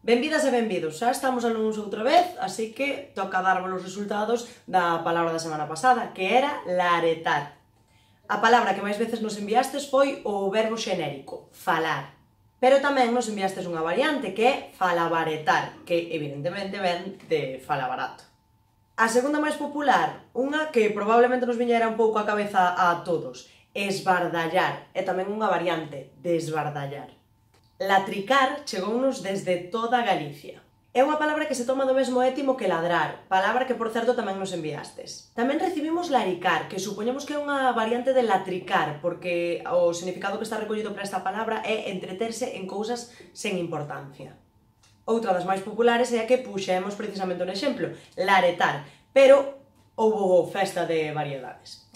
Benvidas e benvidos, xa estamos alumnos outra vez, así que toca darvos os resultados da palabra da semana pasada, que era laretar. A palabra que máis veces nos enviastes foi o verbo xenérico, falar. Pero tamén nos enviastes unha variante que é falabaretar, que evidentemente ven de falabarato. A segunda máis popular, unha que probablemente nos viñera un pouco a cabeza a todos, esbardallar, e tamén unha variante, desbardallar. Latricar chegounos desde toda Galicia. É unha palabra que se toma do mesmo étimo que ladrar, palabra que, por certo, tamén nos enviastes. Tamén recibimos laricar, que supoñemos que é unha variante de latricar, porque o significado que está recollido para esta palabra é entreterse en cousas sen importancia. Outra das máis populares é a que puxemos precisamente un exemplo, laretar, pero houbo festa de variedades.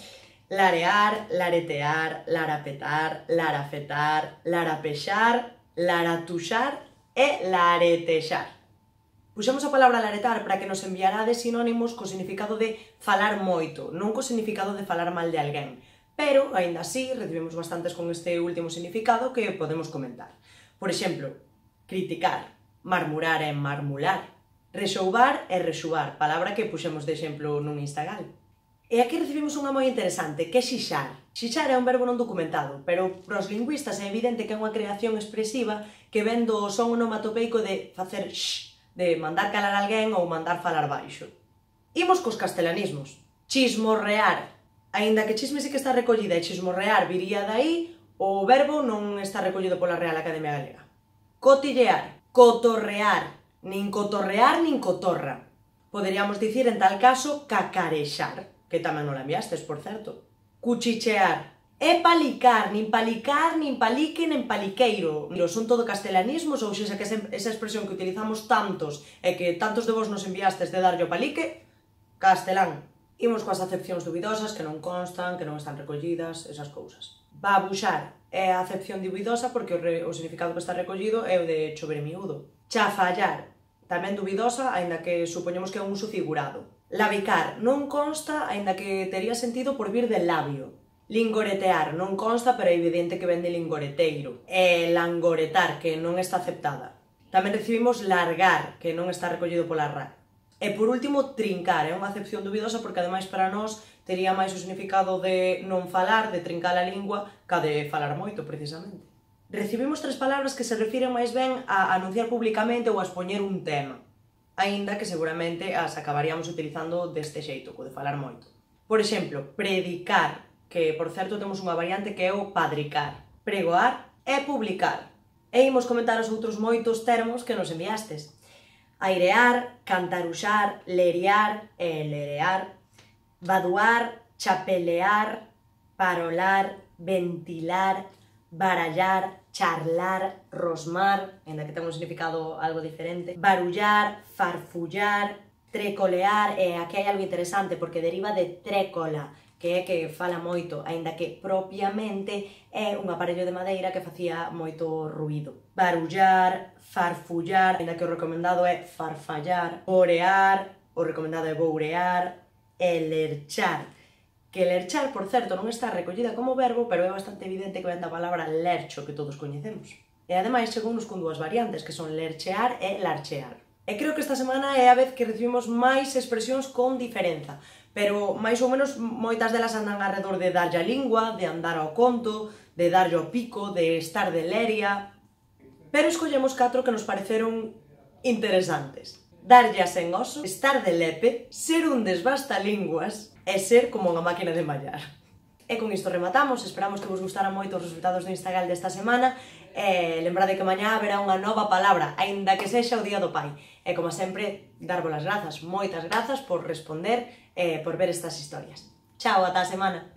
Larear, laretear, larapetar, larafetar, larapexar, laratuxar e laretexar. Puxemos a palabra laretar para que nos enviarades sinónimos co significado de falar moito, non co significado de falar mal de alguén, pero, aínda así, recibimos bastantes con este último significado que podemos comentar. Por exemplo, criticar, marmurar e marmular, rexoubar e rexubar, palabra que puxemos de exemplo nun Instagram. E aquí recibimos unha moi interesante, que é xixar. Xixar é un verbo non documentado, pero para os lingüistas é evidente que é unha creación expresiva que ven do son onomatopeico de facer x, de mandar calar alguén ou mandar falar baixo. Imos cos castelanismos. Chismorrear. Aínda que chisme sí que está recollida e chismorrear viría dai, o verbo non está recollido pola Real Academia Galega. Cotillear. Cotorrear. Nin cotorrear nin cotorra. Poderíamos dicir en tal caso cacarexar, que tamén non la enviastes, por certo. Cuchichear. É palicar, nin palique, nin paliqueiro. Son todo castelanismos, ou xa que esa expresión que utilizamos tantos e que tantos de vos nos enviastes de darlle o palique, castelán. Imos coas acepcións dubidosas que non constan, que non están recollidas, esas cousas. Babuxar é a acepción dubidosa porque o significado que está recollido é o de chover miúdo. Chafallar, tamén dubidosa, aínda que supoñemos que é un uso figurado. Labicar non consta, aínda que tería sentido por vir del labio. Lingoretear non consta, pero é evidente que ven de lingoreteiro. E langoretar, que non está aceptada. Tamén recibimos largar, que non está recollido pola RAE. E por último, trincar, é unha acepción dubidosa porque ademais para nós tería máis o significado de non falar, de trincar a lingua, ca de falar moito, precisamente. Recibimos tres palabras que se refiren máis ben a anunciar públicamente ou a expoñer un tema, aínda que seguramente as acabaríamos utilizando deste xeito, co de falar moito. Por exemplo, predicar, que por certo temos unha variante que é o padricar, pregoar e publicar. E imos comentar os outros moitos termos que nos enviastes. Airear, cantaruxar, leriar e lerear, vaduar, chapelear, parolar, ventilar, barallar, charlar, rosmar, ainda que ten un significado algo diferente, barullar, farfullar, trecolear, e aquí hai algo interesante porque deriva de trécola, que é que fala moito, aínda que propiamente é un aparello de madeira que facía moito ruído. Barullar, farfullar, aínda que o recomendado é farfallar, borear, o recomendado é bourear, e lerchar. Que lerchar, por certo, non está recollida como verbo, pero é bastante evidente que ven da palabra lercho, que todos coñecemos. E ademais chegounos con dúas variantes, que son lerchear e larchear. E creo que esta semana é a vez que recibimos máis expresións con diferenza, pero máis ou menos moitas delas andan alrededor de darlle a lingua, de andar ao conto, de darlle ao pico, de estar de leria... Pero escollemos 4 que nos pareceron interesantes. Darlle a sen oso, estar de lepe, ser un desbastalinguas e ser como unha máquina de mallar. E con isto rematamos, esperamos que vos gustaran moito os resultados do Instagram desta semana e lembrade que mañá haberá unha nova palabra, aínda que sexa o Día do Pai. E como sempre, darvos as grazas, moitas grazas por responder e por ver estas historias. Chao, ata a semana!